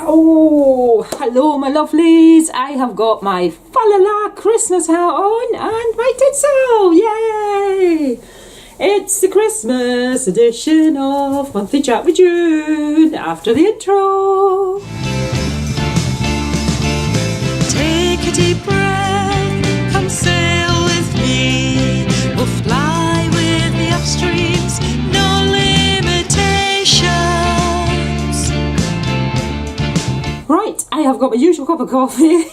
Oh, hello my lovelies. I have got my fa-la-la Christmas hat on and my tinsel. Yay! It's the Christmas edition of Monthly Chat with June after the intro. Take a deep breath, come sail with me. We'll fly with the upstreams, no limitations. Right, I have got my usual cup of coffee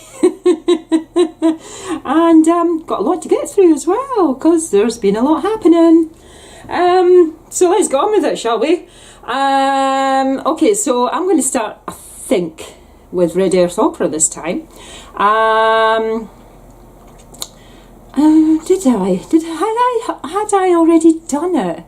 and got a lot to get through as well because there's been a lot happening. So let's get on with it, shall we? Okay, so I'm going to start, I think, with Red Earth Opera this time. Had I already done it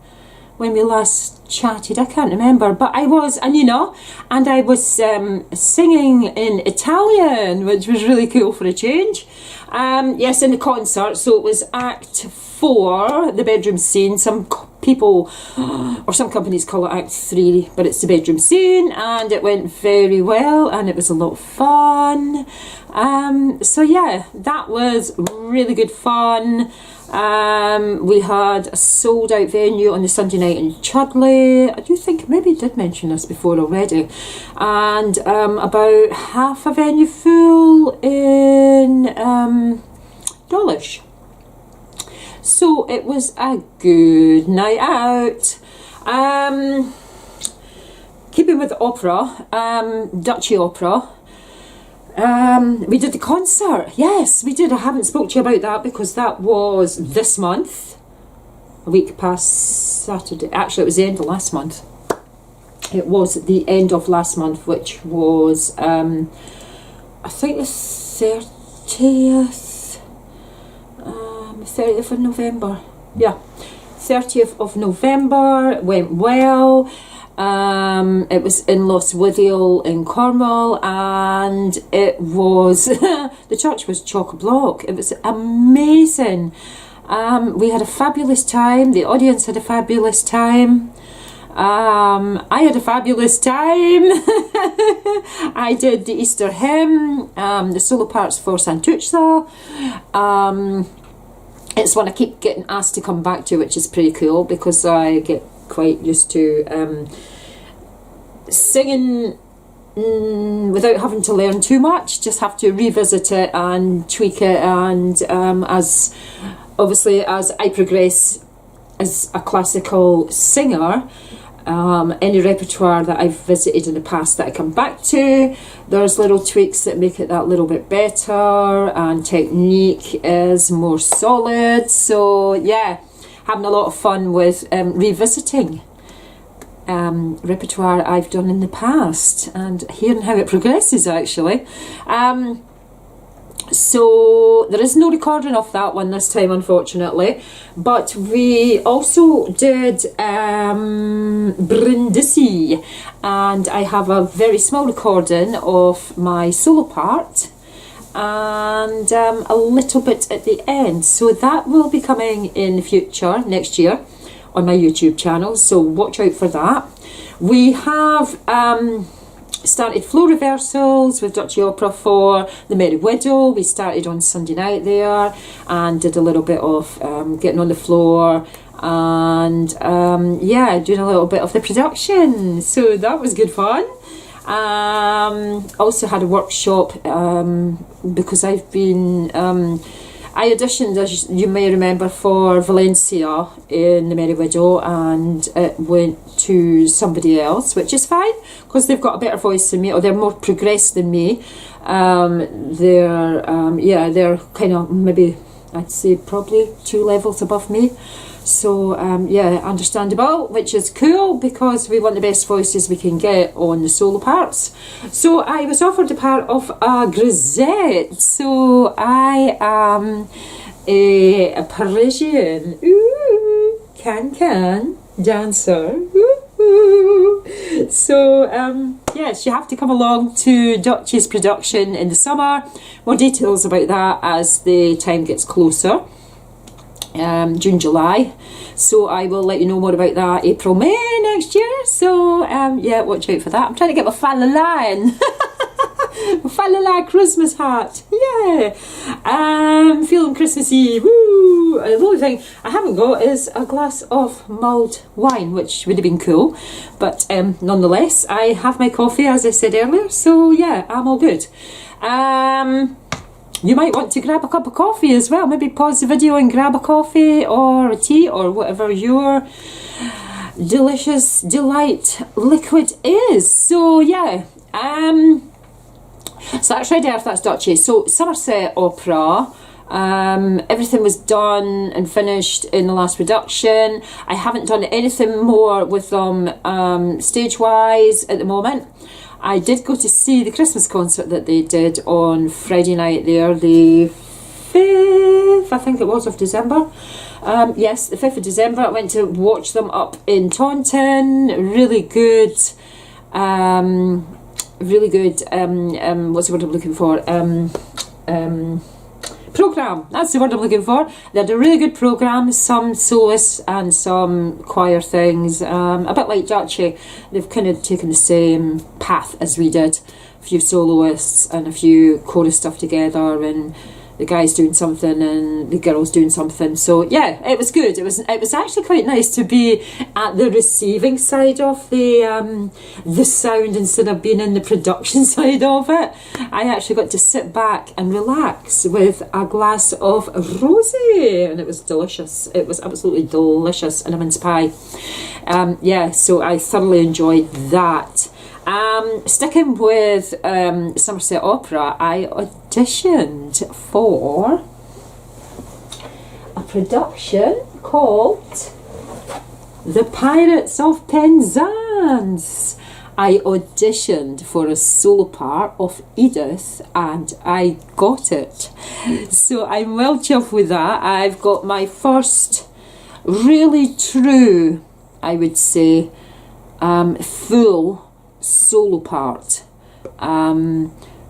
when we last chatted? I can't remember, but I was Annina and I was singing in Italian, which was really cool for a change. Yes, in the concert. So it was Act 4, the bedroom scene. Some people or some companies call it Act 3, but it's the bedroom scene, and it went very well and it was a lot of fun. So yeah, that was really good fun. We had a sold out venue on the Sunday night in Chudley. I do think maybe I did mention this before already. And about half a venue full in Dawlish. So it was a good night out. Keeping with the opera, Duchy Opera. We did the concert. Yes, we did. I haven't spoke to you about that because that was this month, a week past Saturday. Actually, it was the end of last month. It was the end of last month, which was I think the 30th of November. Yeah, 30th of November. Went well. It was in Lostwithiel in Cornwall, and it was the church was chock-a-block. It was amazing. We had a fabulous time. The audience had a fabulous time. I had a fabulous time. I did the Easter hymn, the solo parts for Santuccia. It's one I keep getting asked to come back to, which is pretty cool because I get quite used to singing without having to learn too much. Just have to revisit it and tweak it, and as obviously as I progress as a classical singer, any repertoire that I've visited in the past that I come back to, there's little tweaks that make it that little bit better, and technique is more solid. So yeah, having a lot of fun with revisiting repertoire I've done in the past and hearing how it progresses actually. So there is no recording of that one this time, unfortunately, but we also did Brindisi, and I have a very small recording of my solo part and a little bit at the end, so that will be coming in the future next year on my YouTube channel, so watch out for that. We have started floor reversals with Duchy Opera for the Merry Widow. We started on Sunday night there and did a little bit of getting on the floor and yeah, doing a little bit of the production, so that was good fun. Also had a workshop because I've been I auditioned, as you may remember, for Valencia in the Merry Widow, and it went to somebody else, which is fine because they've got a better voice than me, or they're more progressed than me. They're kind of, maybe I'd say probably 2 levels above me. So yeah, understandable, which is cool because we want the best voices we can get on the solo parts. So I was offered the part of a grisette. So I am a Parisian can dancer. So yes, you have to come along to Duchy's production in the summer. More details about that as the time gets closer. June, July, so I will let you know more about that April, May next year. So yeah, watch out for that. I'm trying to get my fa-la-la in. Fa-la-la Christmas hat. Yeah. Feeling Christmassy. Woo. The only thing I haven't got is a glass of mulled wine, which would have been cool. But nonetheless, I have my coffee, as I said earlier. So yeah, I'm all good. You might want to grab a cup of coffee as well. Maybe pause the video and grab a coffee or a tea or whatever your delicious delight liquid is. So yeah, so that's Red Earth, that's Duchy. So Somerset Opera, everything was done and finished in the last production. I haven't done anything more with them stage wise at the moment. I did go to see the Christmas concert that they did on Friday night there, the 5th, I think it was, of December. Yes, the 5th of December. I went to watch them up in Taunton. Really good, what's the word I'm looking for? Programme, that's the word I'm looking for. They had a really good programme, some soloists and some choir things, a bit like Duchy. They've kind of taken the same path as we did. A few soloists and a few chorus stuff together, and the guys doing something and the girls doing something. So yeah, it was good. It was actually quite nice to be at the receiving side of the sound instead of being in the production side of it. I actually got to sit back and relax with a glass of rosé, and it was delicious. It was absolutely delicious, and a mince pie. Yeah, so I thoroughly enjoyed that. Sticking with Somerset Opera, I auditioned for a production called The Pirates of Penzance. I auditioned for a solo part of Edith and I got it. So I'm well chuffed with that. I've got my first really true, I would say, full solo part.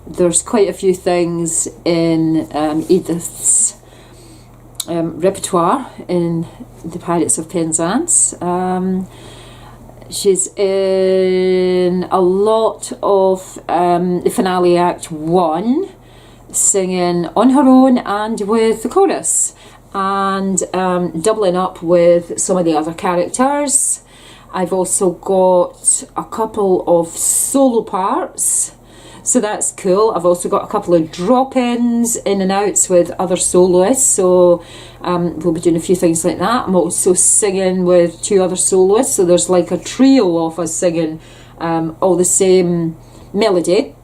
There's quite a few things in Edith's repertoire in The Pirates of Penzance. She's in a lot of the finale Act 1, singing on her own and with the chorus, and doubling up with some of the other characters. I've also got a couple of solo parts, so that's cool. I've also got a couple of drop-ins, in and outs with other soloists, so we'll be doing a few things like that. I'm also singing with 2 other soloists, so there's like a trio of us singing all the same melody,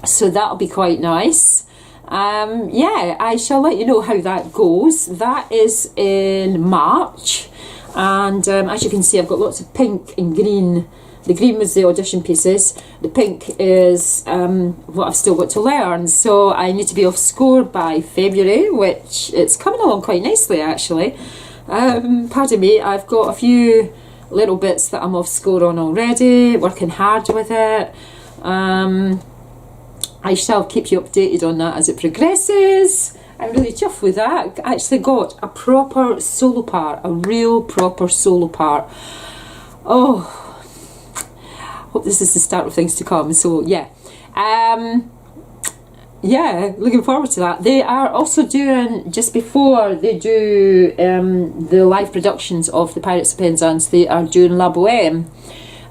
so that'll be quite nice. Yeah, I shall let you know how that goes. That is in March. And as you can see, I've got lots of pink and green. The green was the audition pieces. The pink is what I've still got to learn. So I need to be off score by February, which it's coming along quite nicely actually. Pardon me, I've got a few little bits that I'm off score on already, working hard with it. I shall keep you updated on that as it progresses. I'm really chuffed with that. I actually got a proper solo part, a real proper solo part. Oh, hope this is the start of things to come. So yeah, yeah, looking forward to that. They are also doing, just before they do the live productions of The Pirates of Penzance, they are doing La Boheme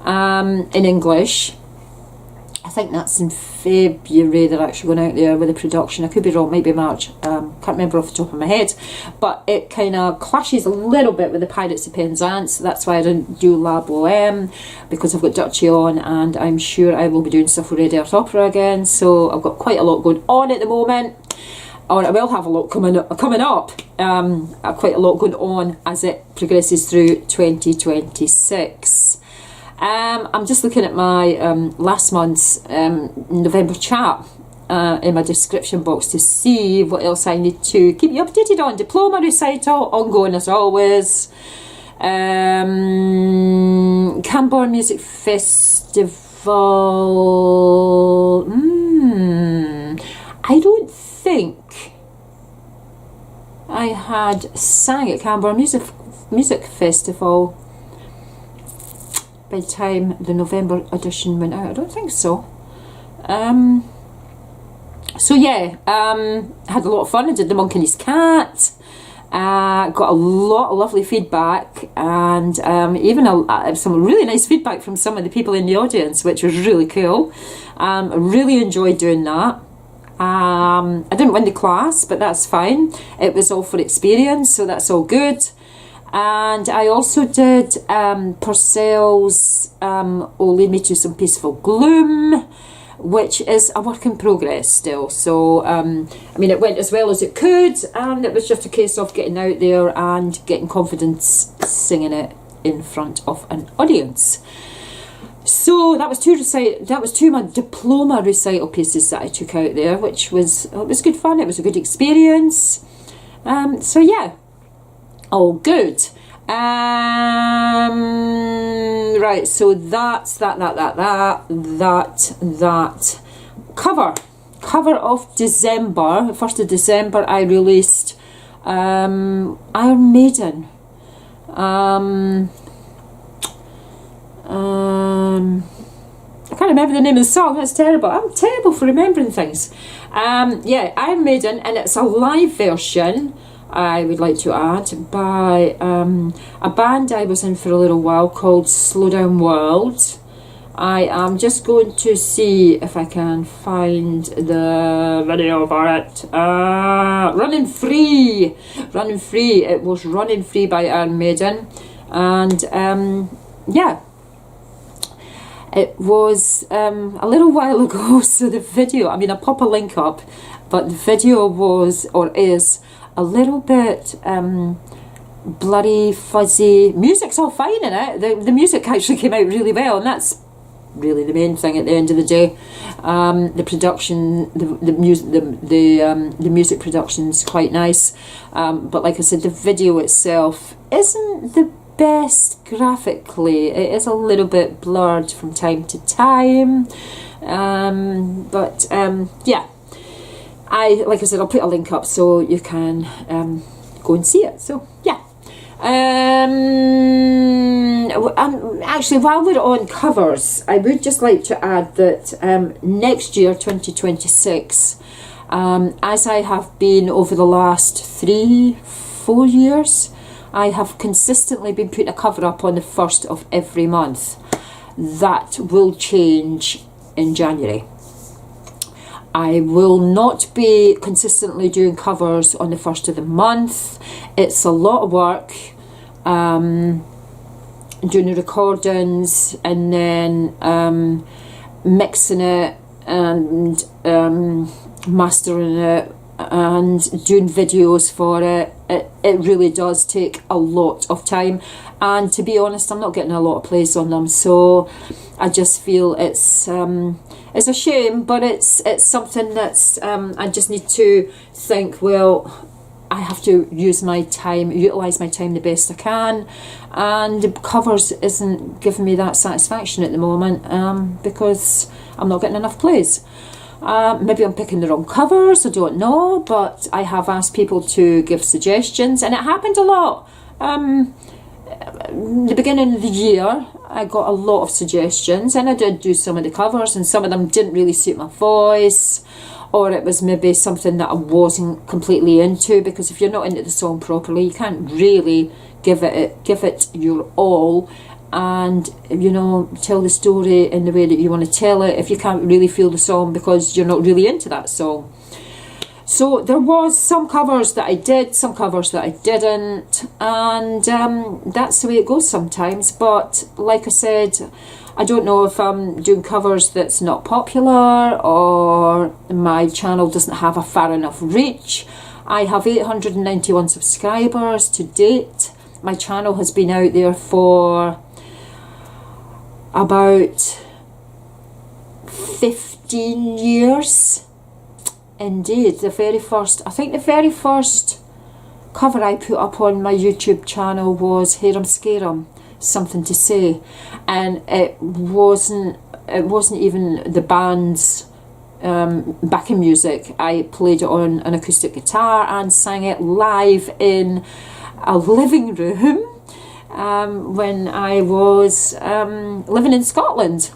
in English. I think that's in February they're actually going out there with the production. I could be wrong, maybe March, can't remember off the top of my head, but it kind of clashes a little bit with the Pirates of Penzance. That's why I didn't do La Boheme, because I've got Duchy on, and I'm sure I will be doing stuff with Red Earth Opera again, so I've got quite a lot going on at the moment, or I will have a lot coming up, quite a lot going on as it progresses through 2026. I'm just looking at my last month's November chat in my description box to see what else I need to keep you updated on. Diploma Recital, ongoing as always. Cambourne Music Festival. I don't think I had sang at Cambourne Music Festival by the time the November edition went out. I don't think so. So yeah, had a lot of fun. I did the Monk and His Cat. Got a lot of lovely feedback, and even some really nice feedback from some of the people in the audience, which was really cool. I really enjoyed doing that. I didn't win the class, but that's fine. It was all for experience, so that's all good. And I also did Purcell's "Oh Lead Me to Some Peaceful Gloom," which is a work in progress still. So, I mean, it went as well as it could, and it was just a case of getting out there and getting confidence singing it in front of an audience. So that was two of my diploma recital pieces that I took out there, which was, it was good fun. It was a good experience. So yeah, all good. Right, so that's that cover of December. 1st of December I released Iron Maiden. I can't remember the name of the song. That's terrible. I'm terrible for remembering things. Yeah, Iron Maiden, and it's a live version, I would like to add, by a band I was in for a little while called Slow Down World. I am just going to see if I can find the video for it. Running Free. It was Running Free by Iron Maiden, and yeah, it was a little while ago. So the video, I mean, I'll pop a link up, but the video was, or is, a little bit blurry, fuzzy. Music's all fine in it. The music actually came out really well, and that's really the main thing at the end of the day. The production, the music production is quite nice, but like I said, the video itself isn't the best graphically. It is a little bit blurred from time to time, but yeah, like I said, I'll put a link up so you can go and see it. So yeah. Actually, while we're on covers, I would just like to add that next year, 2026, as I have been over the last 3-4 years, I have consistently been putting a cover up on the 1st of every month. That will change in January. I will not be consistently doing covers on the 1st of the month. It's a lot of work, doing the recordings and then mixing it and mastering it and doing videos for it. It really does take a lot of time, and to be honest, I'm not getting a lot of plays on them, so I just feel it's a shame, but it's something that's I just need to think, well, I have to utilise my time the best I can, and the covers isn't giving me that satisfaction at the moment, because I'm not getting enough plays. Maybe I'm picking the wrong covers, I don't know, but I have asked people to give suggestions, and it happened a lot. The beginning of the year, I got a lot of suggestions, and I did do some of the covers, and some of them didn't really suit my voice, or it was maybe something that I wasn't completely into, because if you're not into the song properly, you can't really give it your all, and, you know, tell the story in the way that you want to tell it if you can't really feel the song because you're not really into that song. So there was some covers that I did, some covers that I didn't, and that's the way it goes sometimes. But like I said, I don't know if I'm doing covers that's not popular, or my channel doesn't have a far enough reach. I have 891 subscribers to date. My channel has been out there for about 15 years. Indeed, I think the very first cover I put up on my YouTube channel was Harum Scarum, Something to Say, and it wasn't even the band's backing music. I played it on an acoustic guitar and sang it live in a living room when I was living in Scotland.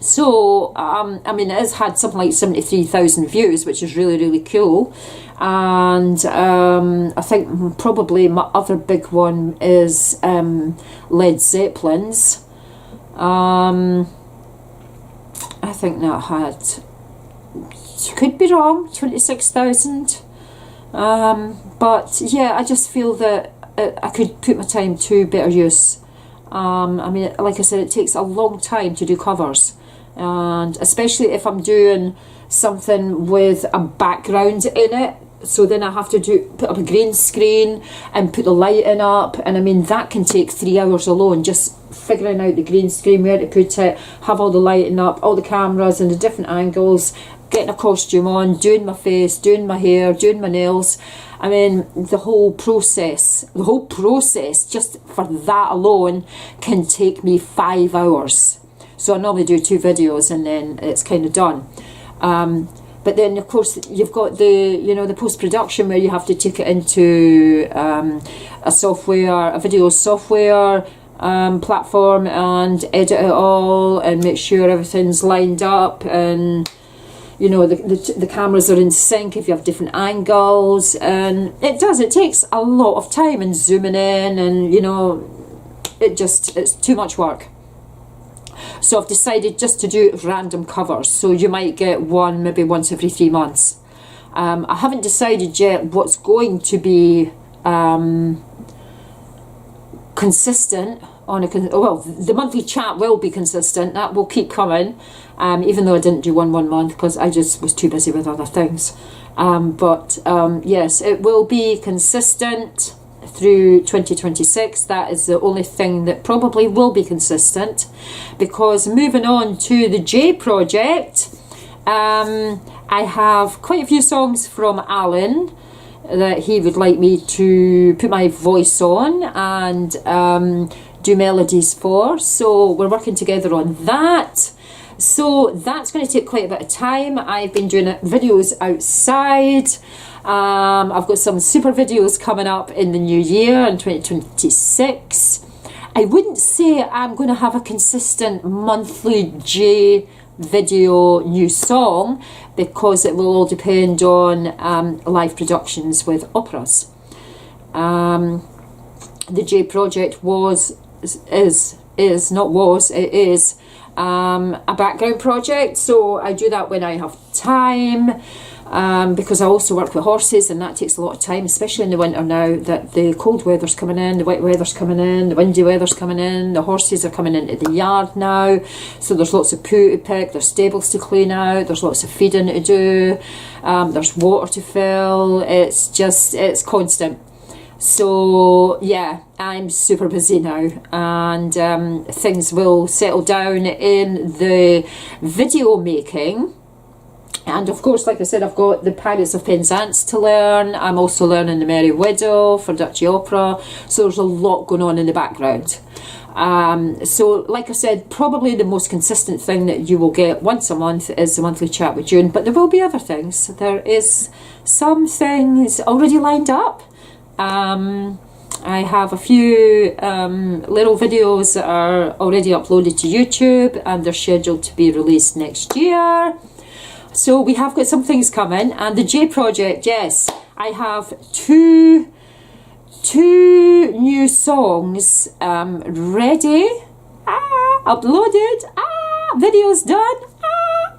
So, I mean, it has had something like 73,000 views, which is really, really cool. And I think probably my other big one is Led Zeppelin's. I think that had, could be wrong, 26,000. But yeah, I just feel that I could put my time to better use. I mean, like I said, it takes a long time to do covers, and especially if I'm doing something with a background in it. So then I have to put up a green screen and put the lighting up, and I mean that can take 3 hours alone, just figuring out the green screen, where to put it, have all the lighting up, all the cameras and the different angles, getting a costume on, doing my face, doing my hair, doing my nails. I mean, the whole process just for that alone can take me 5 hours. So I normally do 2 videos and then it's kind of done. But then of course you've got the post-production, where you have to take it into a video software platform and edit it all and make sure everything's lined up, and the cameras are in sync if you have different angles, and it takes a lot of time, and zooming in, and it's too much work. So I've decided just to do random covers, so you might get one maybe once every 3 months. I haven't decided yet what's going to be consistent on the monthly chat will be consistent. That will keep coming, even though I didn't do one month because I just was too busy with other things. But yes, it will be consistent through 2026. That is the only thing that probably will be consistent, because moving on to the J project, I have quite a few songs from Alan that he would like me to put my voice on and do melodies for, so we're working together on that. So that's going to take quite a bit of time. I've been doing videos outside. I've got some super videos coming up in the new year in 2026. I wouldn't say I'm going to have a consistent monthly J video new song, because it will all depend on live productions with operas. The J project is a background project, so I do that when I have time, because I also work with horses, and that takes a lot of time, especially in the winter now that the cold weather's coming in, the wet weather's coming in, the windy weather's coming in, the horses are coming into the yard now, so there's lots of poo to pick, there's stables to clean out, there's lots of feeding to do, there's water to fill, it's constant. So yeah, I'm super busy now, and things will settle down in the video making. And of course, like I said, I've got the Pirates of Penzance to learn. I'm also learning the Merry Widow for Duchy Opera, so there's a lot going on in the background. So like I said, probably the most consistent thing that you will get once a month is the monthly chat with June, but there will be other things. There is some things already lined up. I have a few little videos that are already uploaded to YouTube, and they're scheduled to be released next year. So we have got some things coming. And the J project, yes, I have two new songs ready, uploaded, videos done,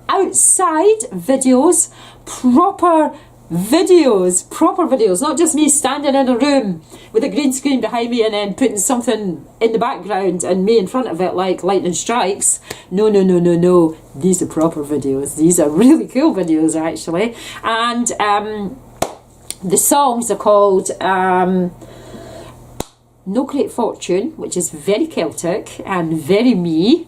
outside videos, proper videos, not just me standing in a room with a green screen behind me and then putting something in the background and me in front of it like lightning strikes. No, these are proper videos. These are really cool videos, actually. And the songs are called No Great Fortune, which is very Celtic and very me,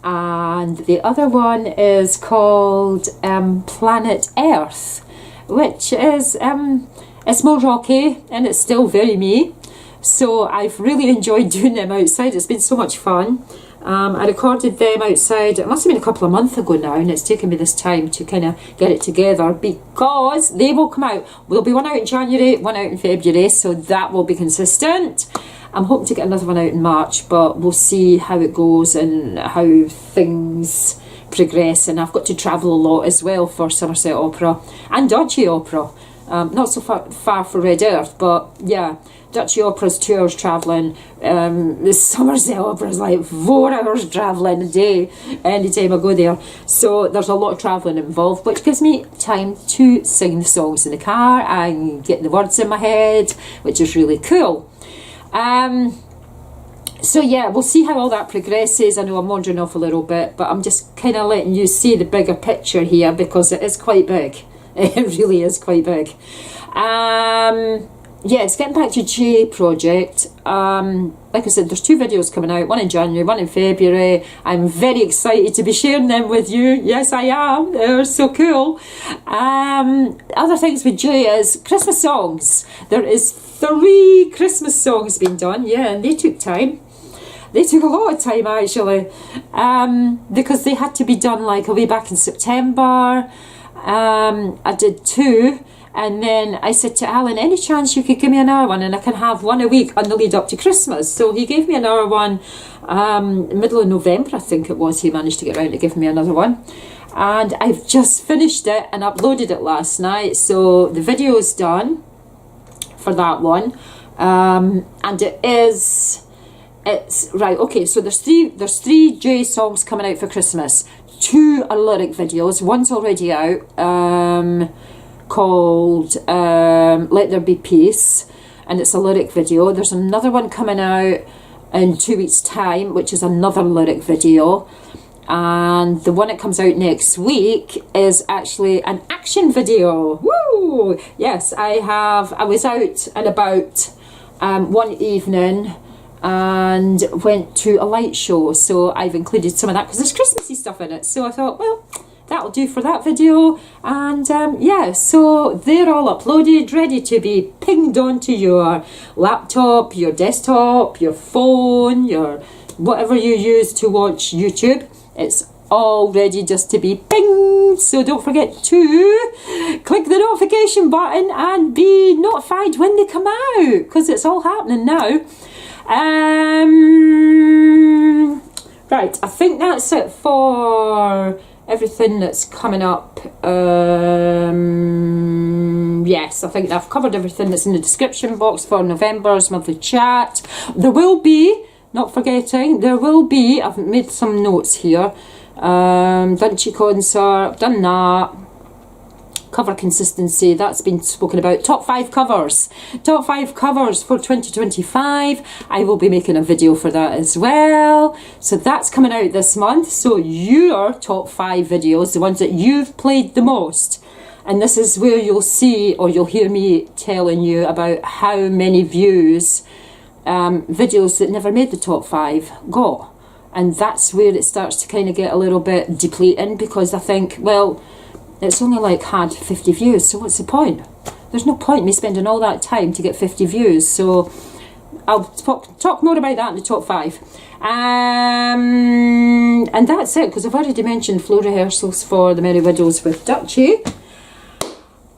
and the other one is called Planet Earth, which is it's more rocky and it's still very me. So I've really enjoyed doing them outside. It's been so much fun. I recorded them outside, it must have been a couple of months ago now, and it's taken me this time to kind of get it together, because they will come out. There'll be one out in January, one out in February, so that will be consistent. I'm hoping to get another one out in March, but we'll see how it goes and how things progress, and I've got to travel a lot as well for Somerset Opera and Duchy Opera. Not so far for Red Earth, but yeah, Duchy Opera's 2 hours travelling. The Somerset Opera's like 4 hours travelling a day anytime I go there. So there's a lot of travelling involved, which gives me time to sing the songs in the car and get the words in my head, which is really cool. So yeah, we'll see how all that progresses. I know I'm wandering off a little bit, but I'm just kind of letting you see the bigger picture here, because it is quite big. It really is quite big. Yes, getting back to J project. Like I said, there's 2 videos coming out, one in January, one in February. I'm very excited to be sharing them with you. Yes, I am. They're so cool. Other things with J is Christmas songs. There is 3 Christmas songs being done. Yeah, and they took time. They took a lot of time, actually, because they had to be done like way back in September. I did 2, and then I said to Alan, any chance you could give me another one, and I can have one a week on the lead up to Christmas. So he gave me another one, middle of November I think it was. He managed to get around to giving me another one, and I've just finished it and uploaded it last night. So the video is done for that one, and it's right. Okay, so there's three J songs coming out for Christmas. 2 are lyric videos. One's already out, called Let There Be Peace, and it's a lyric video. There's another one coming out in 2 weeks' time, which is another lyric video, and the one that comes out next week is actually an action video. Woo! Yes, I was out and about one evening and went to a light show, so I've included some of that because there's Christmassy stuff in it. So I thought, well, that'll do for that video. And yeah, so they're all uploaded, ready to be pinged onto your laptop, your desktop, your phone, your whatever you use to watch YouTube. It's all ready just to be pinged. So don't forget to click the notification button and be notified when they come out, because it's all happening now. Right, I think that's it for everything that's coming up. Yes, I think I've covered everything that's in the description box for November's monthly chat. There will be, not forgetting, there will be, I've made some notes here, Duchy concert, I've done that. Cover consistency, that's been spoken about. Top 5 covers. Top 5 covers for 2025. I will be making a video for that as well. So that's coming out this month. So your top 5 videos, the ones that you've played the most. And this is where you'll see, or you'll hear me telling you about how many views videos that never made the top 5 got. And that's where it starts to kind of get a little bit depleting, because I think, well, it's only like had 50 views, so what's the point? There's no point in me spending all that time to get 50 views. So I'll talk more about that in the top 5. And that's it, because I've already mentioned floor rehearsals for the Merry Widows with Duchy.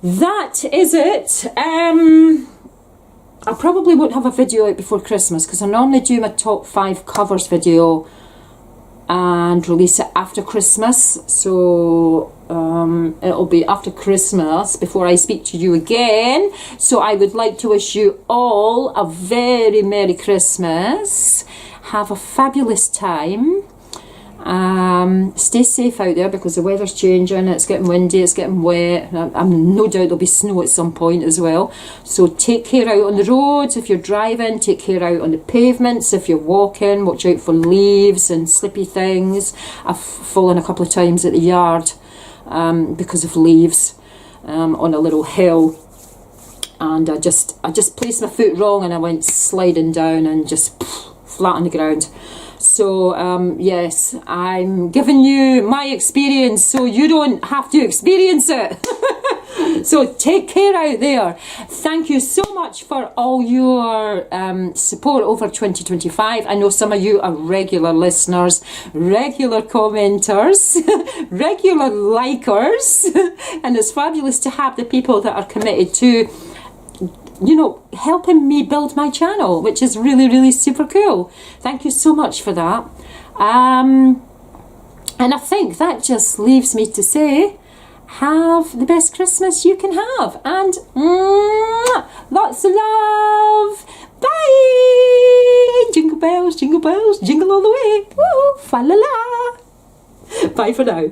That is it. I probably won't have a video out before Christmas, because I normally do my top 5 covers video and release it after Christmas. So it'll be after Christmas before I speak to you again. So I would like to wish you all a very Merry Christmas. Have a fabulous time. Stay safe out there, because the weather's changing, it's getting windy, it's getting wet. I'm no doubt there'll be snow at some point as well. So take care out on the roads if you're driving, take care out on the pavements if you're walking, watch out for leaves and slippy things. I've fallen a couple of times at the yard because of leaves on a little hill, and I just placed my foot wrong and I went sliding down and just flat on the ground. So yes, I'm giving you my experience so you don't have to experience it. So take care out there. Thank you so much for all your support over 2025. I know some of you are regular listeners, regular commenters, regular likers, and it's fabulous to have the people that are committed to, you know, helping me build my channel, which is really, really super cool. Thank you so much for that. And I think that just leaves me to say, have the best Christmas you can have. And lots of love. Bye. Jingle bells, jingle all the way. Woo, fa la la. Bye for now.